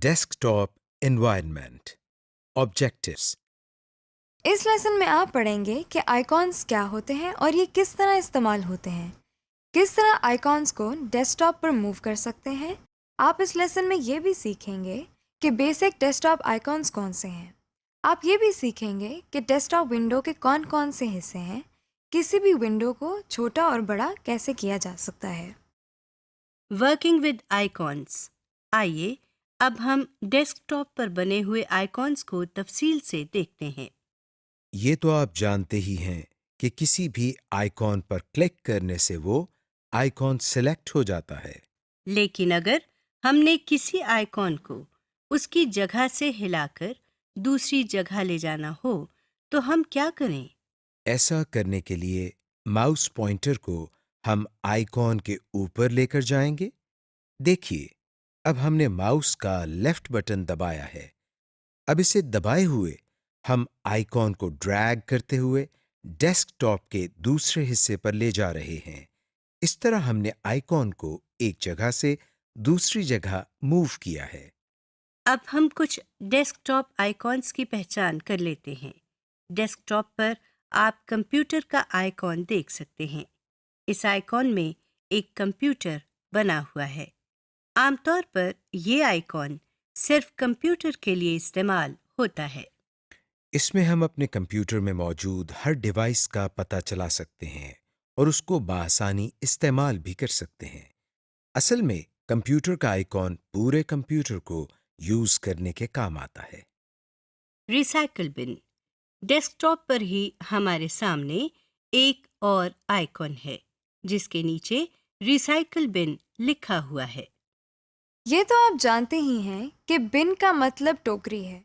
Desktop environment. Objectives. اس lesson میں آپ پڑھیں گے کہ آئیکونس کیا ہوتے ہیں اور یہ کس طرح استعمال ہوتے ہیں، کس طرح آئیکونس کو ڈیسک ٹاپ پر موو کر سکتے ہیں۔ آپ اس لیسن میں یہ بھی سیکھیں گے کہ بیسک ڈیسک ٹاپ آئیکونس کون سے ہیں۔ آپ یہ بھی سیکھیں گے کہ ڈیسک ٹاپ ونڈو کے کون کون سے حصے ہیں، کسی بھی ونڈو کو چھوٹا اور بڑا کیسے کیا جا سکتا ہے۔ Working with icons. آئیے اب ہم ڈیسک ٹاپ پر بنے ہوئے آئیکونس کو تفصیل سے دیکھتے ہیں۔ یہ تو آپ جانتے ہی ہیں کہ کسی بھی آئیکن پر کلک کرنے سے وہ آئیکن سلیکٹ ہو جاتا ہے۔ لیکن اگر ہم نے کسی آئیکن کو اس کی جگہ سے ہلا کر دوسری جگہ لے جانا ہو تو ہم کیا کریں؟ ایسا کرنے کے لیے ماؤس پوائنٹر کو ہم آئیکن کے اوپر لے کر جائیں گے۔ دیکھیے، اب ہم نے ماؤس کا لیفٹ بٹن دبایا ہے۔ اب اسے دبائے ہوئے ہم آئیکن کو ڈریگ کرتے ہوئے ڈیسک ٹاپ کے دوسرے حصے پر لے جا رہے ہیں۔ اس طرح ہم نے آئیکن کو ایک جگہ سے دوسری جگہ موو کیا ہے۔ اب ہم کچھ ڈیسک ٹاپ آئیکونس کی پہچان کر لیتے ہیں۔ ڈیسک ٹاپ پر آپ کمپیوٹر کا آئیکن دیکھ سکتے ہیں۔ اس آئیکن میں ایک کمپیوٹر بنا ہوا ہے۔ عام طور پر یہ آئیکن صرف کمپیوٹر کے لیے استعمال ہوتا ہے۔ اس میں ہم اپنے کمپیوٹر میں موجود ہر ڈیوائس کا پتہ چلا سکتے ہیں اور اس کو بآسانی استعمال بھی کر سکتے ہیں۔ اصل میں کمپیوٹر کا آئیکن پورے کمپیوٹر کو یوز کرنے کے کام آتا ہے۔ ریسائیکل بن۔ ڈیسک ٹاپ پر ہی ہمارے سامنے ایک اور آئیکن ہے جس کے نیچے ریسائیکل بن لکھا ہوا ہے۔ یہ تو آپ جانتے ہی ہیں کہ بن کا مطلب ٹوکری ہے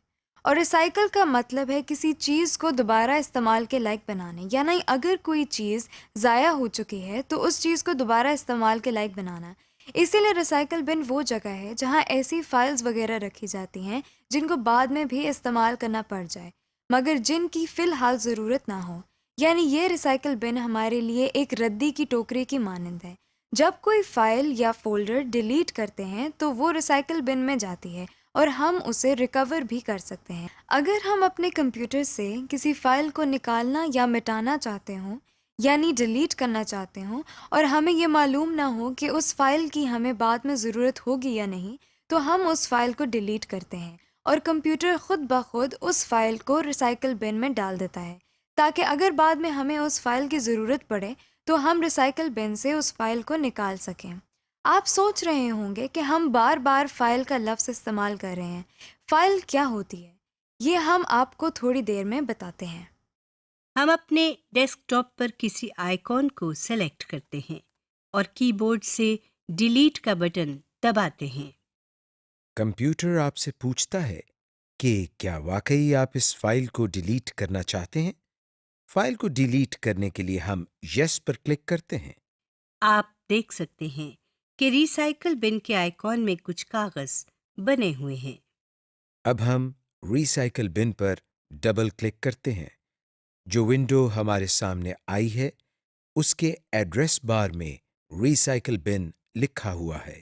اور ریسائیکل کا مطلب ہے کسی چیز کو دوبارہ استعمال کے لائق بنانے، یعنی اگر کوئی چیز ضائع ہو چکی ہے تو اس چیز کو دوبارہ استعمال کے لائق بنانا۔ اسی لیے ریسائیکل بن وہ جگہ ہے جہاں ایسی فائلز وغیرہ رکھی جاتی ہیں جن کو بعد میں بھی استعمال کرنا پڑ جائے مگر جن کی فی الحال ضرورت نہ ہو، یعنی یہ ریسائیکل بن ہمارے لیے ایک ردی کی ٹوکری کی مانند ہے۔ جب کوئی فائل یا فولڈر ڈیلیٹ کرتے ہیں تو وہ ریسائیکل بن میں جاتی ہے اور ہم اسے ریکور بھی کر سکتے ہیں۔ اگر ہم اپنے کمپیوٹر سے کسی فائل کو نکالنا یا مٹانا چاہتے ہوں، یعنی ڈیلیٹ کرنا چاہتے ہوں، اور ہمیں یہ معلوم نہ ہو کہ اس فائل کی ہمیں بعد میں ضرورت ہوگی یا نہیں، تو ہم اس فائل کو ڈیلیٹ کرتے ہیں اور کمپیوٹر خود بخود اس فائل کو ریسائیکل بن میں ڈال دیتا ہے تاکہ اگر بعد میں ہمیں اس فائل کی ضرورت پڑے تو ہم ریسائیکل بن سے اس فائل کو نکال سکیں۔ آپ سوچ رہے ہوں گے کہ ہم بار بار فائل کا لفظ استعمال کر رہے ہیں۔ فائل کیا ہوتی ہے یہ ہم آپ کو تھوڑی دیر میں بتاتے ہیں۔ ہم اپنے ڈیسک ٹاپ پر کسی آئیکن کو سلیکٹ کرتے ہیں اور کی بورڈ سے ڈیلیٹ کا بٹن دباتے ہیں۔ کمپیوٹر آپ سے پوچھتا ہے کہ کیا واقعی آپ اس فائل کو ڈیلیٹ کرنا چاہتے ہیں؟ فائل کو ڈیلیٹ کرنے کے لیے ہم یس پر کلک کرتے ہیں۔ آپ دیکھ سکتے ہیں کہ ریسائیکل بن کے آئیکن میں کچھ کاغذ بنے ہوئے ہیں۔ اب ہم ریسائیکل بن پر ڈبل کلک کرتے ہیں۔ جو ونڈو ہمارے سامنے آئی ہے اس کے ایڈریس بار میں ریسائیکل بن لکھا ہوا ہے۔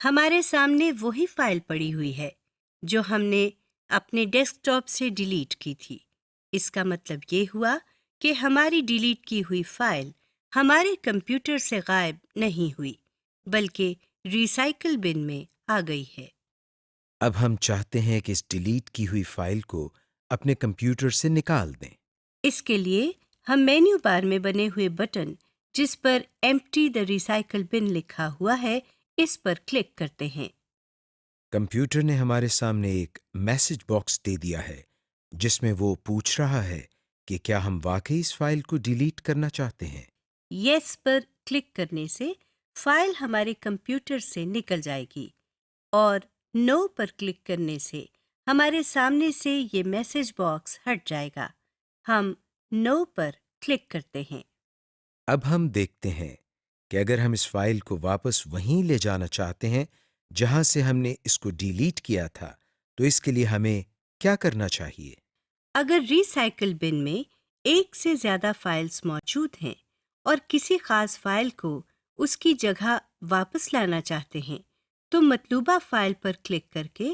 ہمارے سامنے وہی فائل پڑی ہوئی ہے جو ہم نے اپنے ڈیسک ٹاپ سے ڈیلیٹ کی تھی۔ اس کا مطلب یہ ہوا کہ ہماری ڈیلیٹ کی ہوئی فائل ہمارے کمپیوٹر سے غائب نہیں ہوئی بلکہ ریسائیکل بن میں آ گئی ہے۔ اب ہم چاہتے ہیں کہ اس ڈیلیٹ کی ہوئی فائل کو اپنے کمپیوٹر سے نکال دیں۔ اس کے لیے ہم مینیو بار میں بنے ہوئے بٹن جس پر ایمپٹی دی ریسائیکل بن لکھا ہوا ہے اس پر کلک کرتے ہیں۔ کمپیوٹر نے ہمارے سامنے ایک میسج باکس دے دیا ہے جس میں وہ پوچھ رہا ہے کہ کیا ہم واقعی اس فائل کو ڈیلیٹ کرنا چاہتے ہیں۔ یس پر کلک کرنے سے فائل ہمارے کمپیوٹر سے نکل جائے گی اور نو پر کلک کرنے سے ہمارے سامنے سے یہ میسج باکس ہٹ جائے گا۔ ہم نو پر کلک کرتے ہیں۔ اب ہم دیکھتے ہیں کہ اگر ہم اس فائل کو واپس وہیں لے جانا چاہتے ہیں جہاں سے ہم نے اس کو ڈیلیٹ کیا تھا تو اس کے لیے ہمیں کیا کرنا چاہیے۔ اگر ریسائیکل بن میں ایک سے زیادہ فائلز موجود ہیں اور کسی خاص فائل کو اس کی جگہ واپس لانا چاہتے ہیں تو مطلوبہ فائل پر کلک کر کے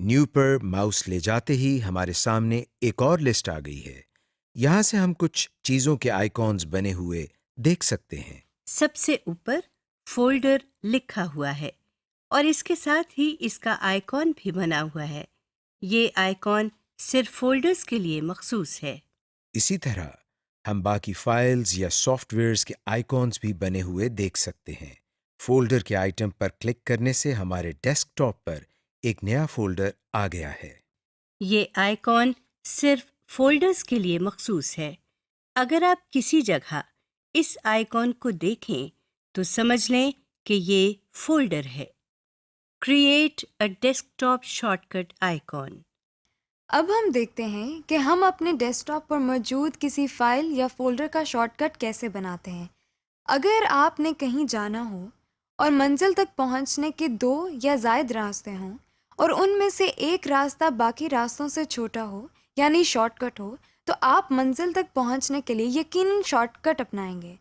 نیو پر ماؤس لے جاتے ہی ہمارے سامنے ایک اور لسٹ آ گئی ہے۔ یہاں سے ہم کچھ چیزوں کے آئیکونز بنے ہوئے دیکھ سکتے ہیں۔ سب سے اوپر فولڈر لکھا ہوا ہے اور اس کے ساتھ ہی اس کا آئیکن بھی بنا ہوا ہے۔ یہ آئیکن صرف فولڈرز کے لیے مخصوص ہے۔ اسی طرح ہم باقی فائلز یا سافٹ ویئرز کے آئیکونز بھی بنے ہوئے دیکھ سکتے ہیں۔ فولڈر کے آئٹم پر کلک کرنے سے ہمارے ڈیسک ٹاپ پر ایک نیا فولڈر آ گیا ہے۔ یہ آئیکن صرف فولڈرز کے لیے مخصوص ہے۔ اگر آپ کسی جگہ اس آئیکن کو دیکھیں تو سمجھ لیں کہ یہ فولڈر ہے۔ Create a desktop shortcut icon. اب ہم دیکھتے ہیں کہ ہم اپنے ڈیسک ٹاپ پر موجود کسی فائل یا فولڈر کا شارٹ کٹ کیسے بناتے ہیں۔ اگر آپ نے کہیں جانا ہو اور منزل تک پہنچنے کے 2 یا زائد راستے ہوں اور ان میں سے ایک راستہ باقی راستوں سے چھوٹا ہو یعنی شارٹ کٹ ہو، تو آپ منزل تک پہنچنے کے لیے یقیناً شارٹ کٹ اپنائیں گے۔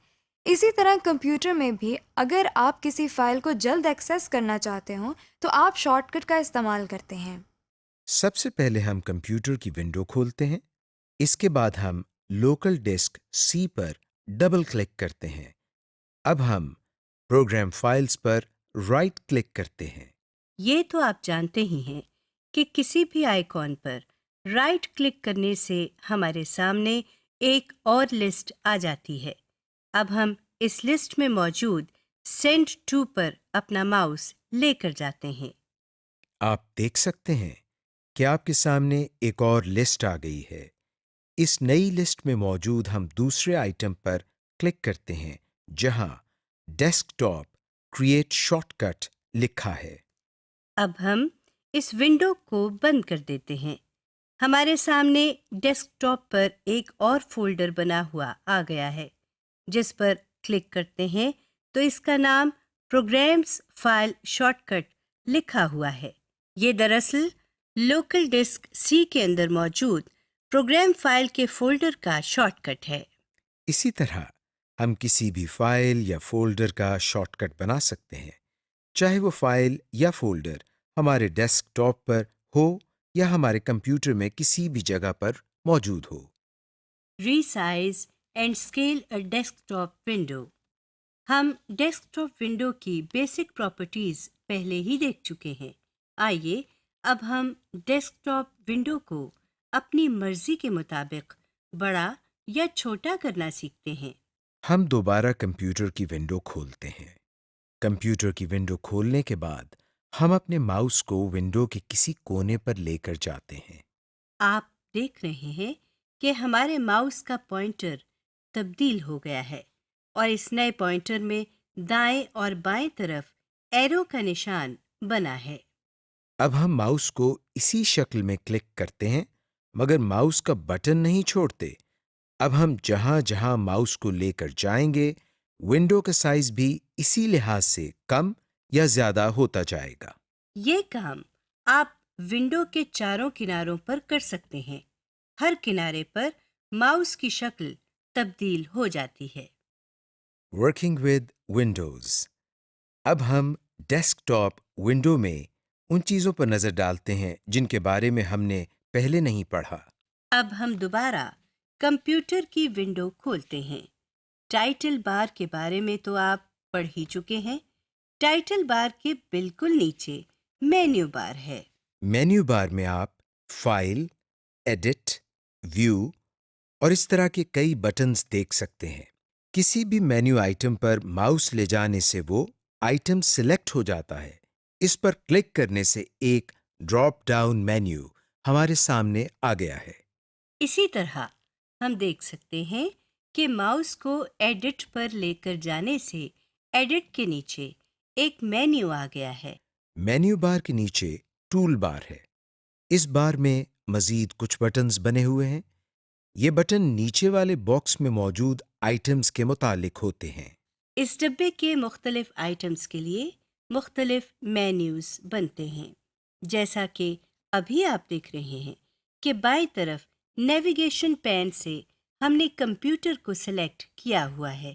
اسی طرح کمپیوٹر میں بھی اگر آپ کسی فائل کو جلد ایکسیس کرنا چاہتے ہوں تو آپ شارٹ کٹ کا استعمال کرتے ہیں۔ سب سے پہلے ہم کمپیوٹر کی ونڈو کھولتے ہیں۔ اس کے بعد ہم لوکل ڈسک سی پر ڈبل کلک کرتے ہیں۔ اب ہم پروگرام فائلز پر رائٹ کلک کرتے ہیں۔ یہ تو آپ جانتے ہی ہیں کہ کسی بھی آئیکن پر رائٹ کلک کرنے سے ہمارے سامنے ایک اور لسٹ آ جاتی ہے۔ اب ہم اس لسٹ میں موجود سینڈ ٹو پر اپنا ماؤس لے کر جاتے ہیں۔ آپ دیکھ سکتے ہیں کہ آپ کے سامنے ایک اور لسٹ آ گئی ہے۔ اس نئی لسٹ میں موجود ہم دوسرے آئٹم پر کلک کرتے ہیں جہاں desktop create shortcut لکھا ہے۔ اب ہم اس ونڈو کو بند کر دیتے ہیں۔ ہمارے سامنے ڈیسک ٹاپ پر ایک اور فولڈر بنا ہوا آ گیا ہے۔ جس پر کلک کرتے ہیں تو اس کا نام پروگرامز فائل شارٹ کٹ لکھا ہوا ہے۔ یہ دراصل لوکل ڈسک سی کے اندر موجود پروگرام فائل کے فولڈر کا شارٹ کٹ ہے۔ اسی طرح ہم کسی بھی فائل یا فولڈر کا شارٹ کٹ بنا سکتے ہیں، چاہے وہ فائل یا فولڈر ہمارے ڈیسک ٹاپ پر ہو یا ہمارے کمپیوٹر میں کسی بھی جگہ پر موجود ہو۔ Resize and scale a desktop window. ہم ڈیسک ٹاپ ونڈو کی بیسک پراپرٹیز پہلے ہی دیکھ چکے ہیں۔ آئیے اب ہم ڈیسک ٹاپ ونڈو کو اپنی مرضی کے مطابق بڑا یا چھوٹا کرنا سیکھتے ہیں۔ ہم دوبارہ کمپیوٹر کی ونڈو کھولتے ہیں۔ کمپیوٹر کی ونڈو کھولنے کے بعد ہم اپنے ماؤس کو ونڈو کے کسی کونے پر لے کر جاتے ہیں۔ آپ دیکھ رہے ہیں کہ ہمارے ماؤس کا پوائنٹر تبدیل ہو گیا ہے اور اس نئے پوائنٹر میں دائیں اور بائیں طرف ایرو کا نشان بنا ہے۔ اب ہم ماؤس کو اسی شکل میں کلک کرتے ہیں مگر ماؤس کا بٹن نہیں چھوڑتے۔ اب ہم جہاں جہاں ماؤس کو لے کر جائیں گے ونڈو کا سائز بھی اسی لحاظ سے کم یا زیادہ ہوتا جائے گا۔ یہ کام آپ ونڈو کے چاروں کناروں پر کر سکتے ہیں۔ ہر کنارے پر ماؤس کی شکل تبدیل ہو جاتی ہے۔ Working with Windows. اب ہم ڈیسک ٹاپ ونڈو میں ان چیزوں پر نظر ڈالتے ہیں جن کے بارے میں ہم نے پہلے نہیں پڑھا۔ اب ہم دوبارہ کمپیوٹر کی ونڈو کھولتے ہیں۔ ٹائٹل بار کے بارے میں تو آپ پڑھ ہی چکے ہیں۔ ٹائٹل بار کے بالکل نیچے مینیو بار ہے۔ مینیو بار میں آپ فائل، ایڈٹ، ویو اور اس طرح کے کئی بٹنز دیکھ سکتے ہیں۔ کسی بھی مینیو آئٹم پر ماؤس لے جانے سے وہ آئٹم سلیکٹ ہو جاتا ہے۔ اس پر کلک کرنے سے ایک ڈراپ ڈاؤن مینیو ہمارے سامنے آ گیا ہے۔ اسی طرح ہم دیکھ سکتے ہیں کہ ماؤس کو ایڈٹ پر لے کر جانے سے ایڈٹ کے نیچے ایک مینیو آ گیا ہے۔ مینیو بار کے نیچے ٹول بار ہے۔ اس بار میں مزید کچھ بٹنز بنے ہوئے ہیں۔ یہ بٹن نیچے والے باکس میں موجود آئٹمز کے متعلق ہوتے ہیں۔ اس ڈبے کے مختلف آئٹمز کے لیے مختلف مینیوز بنتے ہیں۔ جیسا کہ ابھی آپ دیکھ رہے ہیں کہ بائیں طرف نیویگیشن پین سے ہم نے کمپیوٹر کو سلیکٹ کیا ہوا ہے،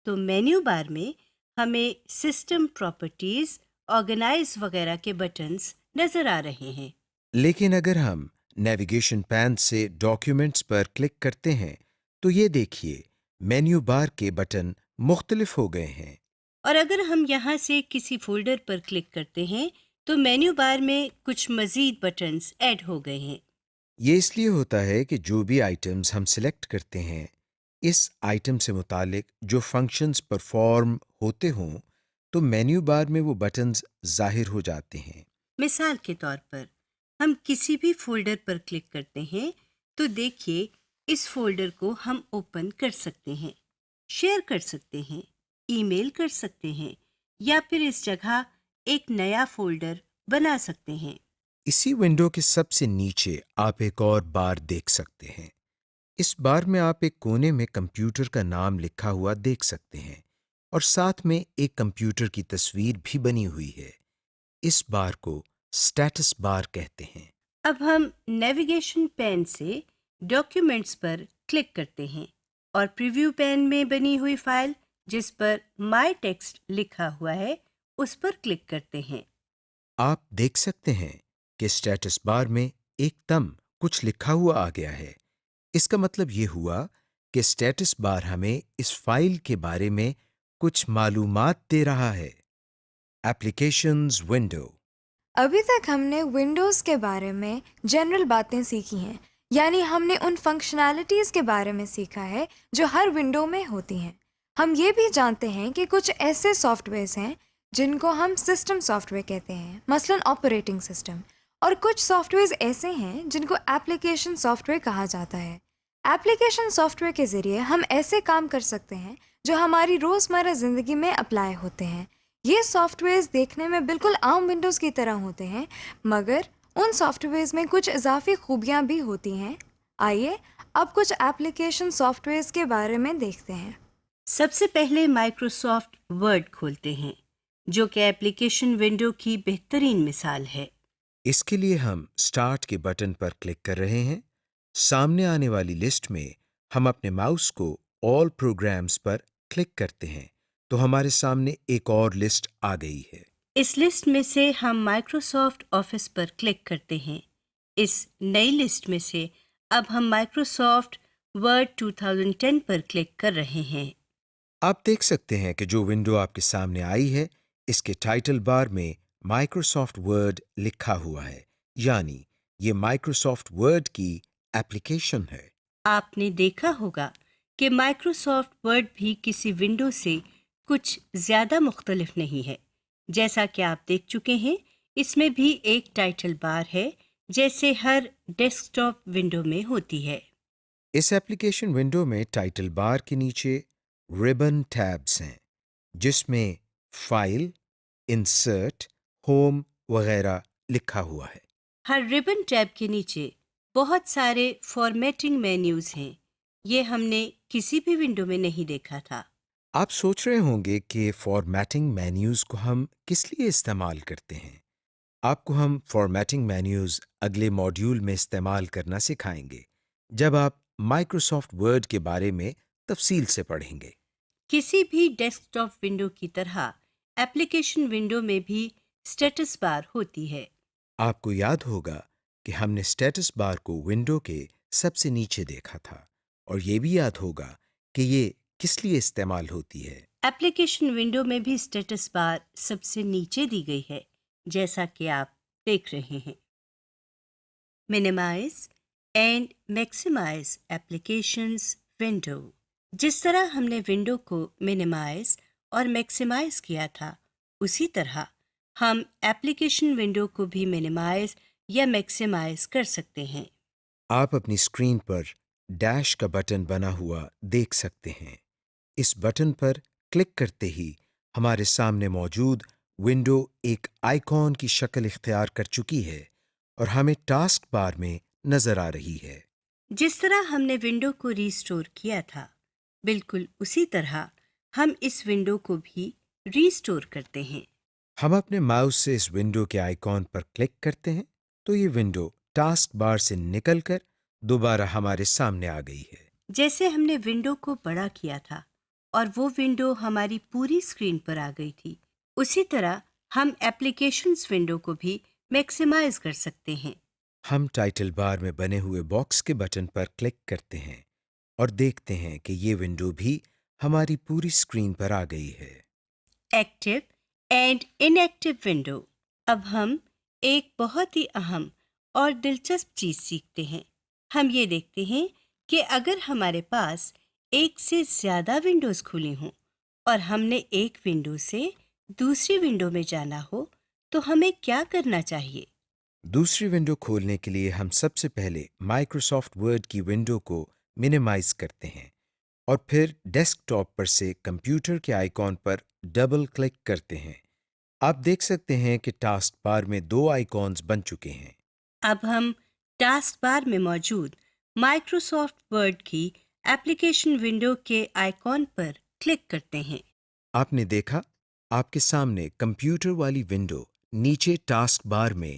تو مینیو بار میں ہمیں سسٹم پراپرٹیز، آرگنائز وغیرہ کے بٹنز نظر آ رہے ہیں۔ لیکن اگر ہم نیویگیشن پین سے ڈاکیومنٹس پر کلک کرتے ہیں تو یہ دیکھیے مینیو بار کے بٹن مختلف ہو گئے ہیں۔ اور اگر ہم یہاں سے کسی فولڈر پر کلک کرتے ہیں تو مینیو بار میں کچھ مزید بٹنز ایڈ ہو گئے ہیں۔ یہ اس لیے ہوتا ہے کہ جو بھی آئٹمز ہم سلیکٹ کرتے ہیں اس آئٹم سے متعلق جو فنکشنز پرفارم ہوتے ہوں تو مینیو بار میں وہ بٹنز ظاہر ہو جاتے ہیں۔ مثال کے طور پر ہم کسی بھی فولڈر پر کلک کرتے ہیں تو دیکھیے اس فولڈر کو ہم اوپن کر سکتے ہیں، شیئر کر سکتے ہیں، ای میل کر سکتے ہیں یا پھر اس جگہ ایک نیا فولڈر بنا سکتے ہیں۔ اسی ونڈو کے سب سے نیچے آپ ایک اور بار دیکھ سکتے ہیں۔ اس بار میں آپ ایک کونے میں کمپیوٹر کا نام لکھا ہوا دیکھ سکتے ہیں اور ساتھ میں ایک کمپیوٹر کی تصویر بھی بنی ہوئی ہے۔ اس بار کو اسٹیٹس بار کہتے ہیں۔ اب ہم نیویگیشن پین سے ڈاکیومنٹس پر کلک کرتے ہیں اور پریویو پین میں بنی ہوئی فائل جس پر مائی ٹیکسٹ لکھا ہوا ہے اس پر کلک کرتے ہیں۔ آپ دیکھ سکتے ہیں کہ اسٹیٹس بار میں ایک دم کچھ لکھا ہوا آ گیا ہے۔ اس کا مطلب یہ ہوا کہ اسٹیٹس بار ہمیں اس فائل کے بارے میں کچھ معلومات دے رہا ہے۔ Applications window. ابھی تک ہم نے ونڈوز کے بارے میں جنرل باتیں سیکھی ہیں، یعنی ہم نے ان فنکشنالٹیز کے بارے میں سیکھا ہے جو ہر ونڈو میں ہوتی ہیں۔ ہم یہ بھی جانتے ہیں کہ کچھ ایسے سافٹ ویئرز ہیں جن کو ہم سسٹم سافٹ ویئر کہتے ہیں، مثلاً آپریٹنگ سسٹم، اور کچھ سافٹ ویئرز ایسے ہیں جن کو ایپلیکیشن سافٹ ویئر کہا جاتا ہے۔ ایپلیکیشن سافٹ ویئر کے ذریعے ہم ایسے کام کر سکتے ہیں جو ہماری روزمرہ زندگی میں اپلائی ہوتے ہیں۔ یہ سافٹ ویئرز دیکھنے میں بالکل عام ونڈوز کی طرح ہوتے ہیں، مگر ان سافٹ ویئرز میں کچھ اضافی خوبیاں بھی ہوتی ہیں۔ آئیے اب کچھ ایپلیکیشن سافٹ ویئرز کے بارے میں دیکھتے ہیں۔ سب سے پہلے مائکروسافٹ ورڈ کھولتے ہیں جو کہ ایپلیکیشن ونڈو کی بہترین مثال ہے۔ اس کے لیے ہم اسٹارٹ کے بٹن پر کلک کر رہے ہیں۔ سامنے آنے والی لسٹ میں ہم اپنے ماؤس کو آل پروگرامز پر کلک کرتے ہیں تو ہمارے سامنے ایک اور لسٹ آ گئی ہے۔ اس لسٹ میں سے ہم مائکروسافٹ آفس پر کلک کرتے ہیں۔ اس نئی لسٹ میں سے اب ہم مائکروسافٹ ورڈ 2010 پر کلک کر رہے ہیں۔ آپ دیکھ سکتے ہیں کہ جو ونڈو آپ کے سامنے آئی ہے اس کے ٹائٹل بار میں مائکروسافٹ ورڈ لکھا ہوا ہے، یعنی یہ مائکروسافٹ ورڈ کی ایپلیکیشن ہے۔ آپ نے دیکھا ہوگا کہ مائکروسافٹ ورڈ بھی کسی ونڈو سے کچھ زیادہ مختلف نہیں ہے۔ جیسا کہ آپ دیکھ چکے ہیں اس میں بھی ایک ٹائٹل بار ہے جیسے ہر ڈیسک ٹاپ ونڈو میں ہوتی ہے۔ اس ایپلیکیشن ونڈو میں ٹائٹل بار کے نیچے ربن ٹیبز ہیں جس میں فائل، انسرٹ، ہوم وغیرہ لکھا ہوا ہے۔ ہر ربن ٹیب کے نیچے بہت سارے فارمیٹنگ مینیوز ہیں۔ یہ ہم نے کسی بھی ونڈو میں نہیں دیکھا تھا۔ آپ سوچ رہے ہوں گے کہ فارمیٹنگ مینیوز کو ہم کس لیے استعمال کرتے ہیں۔ آپ کو ہم فارمیٹنگ مینیوز اگلے ماڈیول میں استعمال کرنا سکھائیں گے جب آپ مائکروسافٹ ورڈ کے بارے میں تفصیل سے پڑھیں گے۔ کسی بھی ڈیسک ٹاپ ونڈو کی طرح ایپلیکیشن ونڈو میں بھی اسٹیٹس بار ہوتی ہے۔ آپ کو یاد ہوگا کہ ہم نے اسٹیٹس بار کو ونڈو کے سب سے نیچے دیکھا تھا، اور یہ بھی یاد ہوگا کہ یہ کس لیے استعمال ہوتی ہے۔ ایپلیکیشن ونڈو میں بھی اسٹیٹس بار سب سے نیچے دی گئی ہے جیسا کہ آپ دیکھ رہے ہیں۔ Minimise and maximise applications window. جس طرح ہم نے ونڈو کو منیمائز اور میکسیمائز کیا تھا اسی طرح ہم ایپلیکیشن ونڈو کو بھی منیمائز یا میکسیمائز کر سکتے ہیں۔ آپ اپنی اسکرین پر ڈیش کا بٹن بنا ہوا دیکھ سکتے ہیں۔ اس بٹن پر کلک کرتے ہی ہمارے سامنے موجود ونڈو ایک آئیکن کی شکل اختیار کر چکی ہے اور ہمیں ٹاسک بار میں نظر آ رہی ہے۔ جس طرح ہم نے ونڈو کو ریسٹور کیا تھا بالکل اسی طرح ہم اس ونڈو کو بھی ریسٹور کرتے ہیں۔ ہم اپنے ماؤس سے اس ونڈو کے آئیکن پر کلک کرتے ہیں تو یہ ونڈو ٹاسک بار سے نکل کر دوبارہ ہمارے سامنے آ گئی ہے۔ جیسے ہم نے ونڈو کو بڑا کیا تھا اور وہ ونڈو ہماری پوری اسکرین پر آ گئی تھی، اسی طرح ہم ایپلیکیشنز ونڈو کو بھی میکسیمائز کر سکتے ہیں۔ ہم ٹائٹل بار میں بنے ہوئے باکس کے بٹن پر کلک کرتے ہیں اور دیکھتے ہیں کہ یہ ونڈو بھی ہماری پوری اسکرین پر آ گئی ہے۔ Active and in active window. اب ہم ایک بہت ہی اہم اور دلچسپ چیز سیکھتے ہیں۔ ہم یہ دیکھتے ہیں کہ اگر ہمارے پاس ایک سے زیادہ ونڈوز کھلی ہوں اور ہم نے ایک ونڈو سے دوسری ونڈو میں جانا ہو تو ہمیں کیا کرنا چاہیے؟ دوسری ونڈو کھولنے کے لیے ہم سب سے پہلے مائکروسافٹ ورڈ کی ونڈو کو منیمائز کرتے ہیں اور پھر ڈیسک ٹاپ پر سے کمپیوٹر کے آئیکن پر ڈبل کلک کرتے ہیں۔ آپ دیکھ سکتے ہیں کہ ٹاسک بار میں 2 آئیکونز بن چکے ہیں۔ اب ہم ٹاسک بار میں موجود مائکروسافٹ ورڈ کی ایپلیکیشن ونڈو کے آئیکن پر کلک کرتے ہیں۔ آپ نے دیکھا آپ کے سامنے کمپیوٹر والی ونڈو نیچے ٹاسک بار میں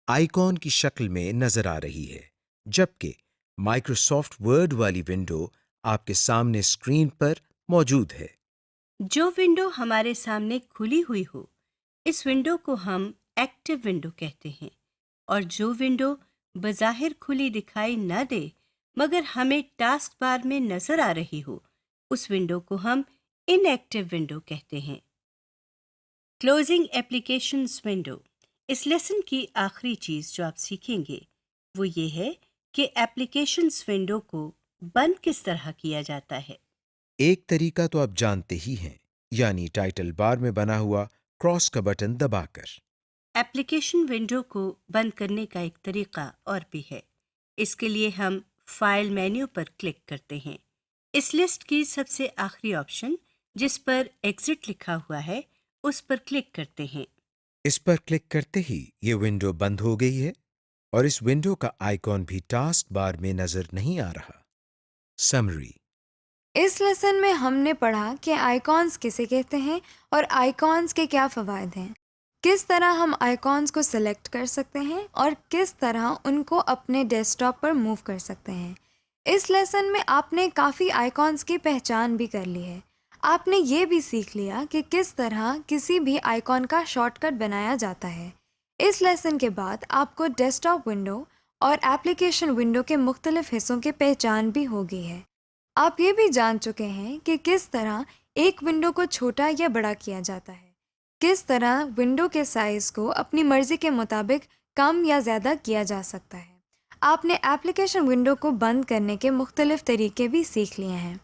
آئیکن کی شکل میں نظر آ رہی ہے، جبکہ مائکروسافٹ ورڈ والی ونڈو آپ کے سامنے اسکرین پر موجود ہے۔ جو ونڈو ہمارے سامنے کھلی ہوئی ہو اس ونڈو کو ہم ایکٹیو ونڈو کہتے ہیں، اور جو ونڈو بظاہر کھلی دکھائی نہ دے مگر ہمیں ٹاسک بار میں نظر آ رہی ہو اس ونڈو کو ہم ان ایکٹیو ونڈو کہتے ہیں۔ Closing applications window. اس لیسن کی آخری چیز جو آپ سیکھیں گے وہ یہ ہے کہ ایپلیکیشنز ونڈو کو بند کس طرح کیا جاتا ہے۔ ایک طریقہ تو آپ جانتے ہی ہیں، یعنی ٹائٹل بار میں بنا ہوا کراس کا بٹن دبا کر۔ ایپلیکیشن ونڈو کو بند کرنے کا ایک طریقہ اور بھی ہے۔ اس کے لیے ہم فائل مینیو پر کلک کرتے ہیں۔ اس لسٹ کی سب سے آخری آپشن جس پر ایگزٹ لکھا ہوا ہے اس پر کلک کرتے ہیں۔ اس پر کلک کرتے ہی یہ ونڈو بند ہو گئی ہے اور اس ونڈو کا آئیکن بھی ٹاسک بار میں نظر نہیں آ رہا۔ سمری۔ اس لیسن میں ہم نے پڑھا کہ آئیکونز کسے کہتے ہیں اور آئیکونز کے کیا فوائد ہیں، کس طرح ہم آئیکونز کو سلیکٹ کر سکتے ہیں اور کس طرح ان کو اپنے ڈیسک ٹاپ پر موو کر سکتے ہیں۔ اس لیسن میں آپ نے کافی آئیکونز کی پہچان بھی کر لی ہے۔ آپ نے یہ بھی سیکھ لیا کہ کس طرح کسی بھی آئیکن کا شارٹ کٹ بنایا جاتا ہے۔ اس لیسن کے بعد آپ کو ڈیسک ٹاپ ونڈو اور ایپلیکیشن ونڈو کے مختلف حصوں کی پہچان بھی ہو گئی ہے۔ آپ یہ بھی جان چکے ہیں کہ کس طرح ایک ونڈو کو چھوٹا یا بڑا کیا جاتا ہے، کس طرح ونڈو کے سائز کو اپنی مرضی کے مطابق کم یا زیادہ کیا جا سکتا ہے۔ آپ نے ایپلیکیشن ونڈو کو بند کرنے کے مختلف طریقے بھی سیکھ لیے ہیں۔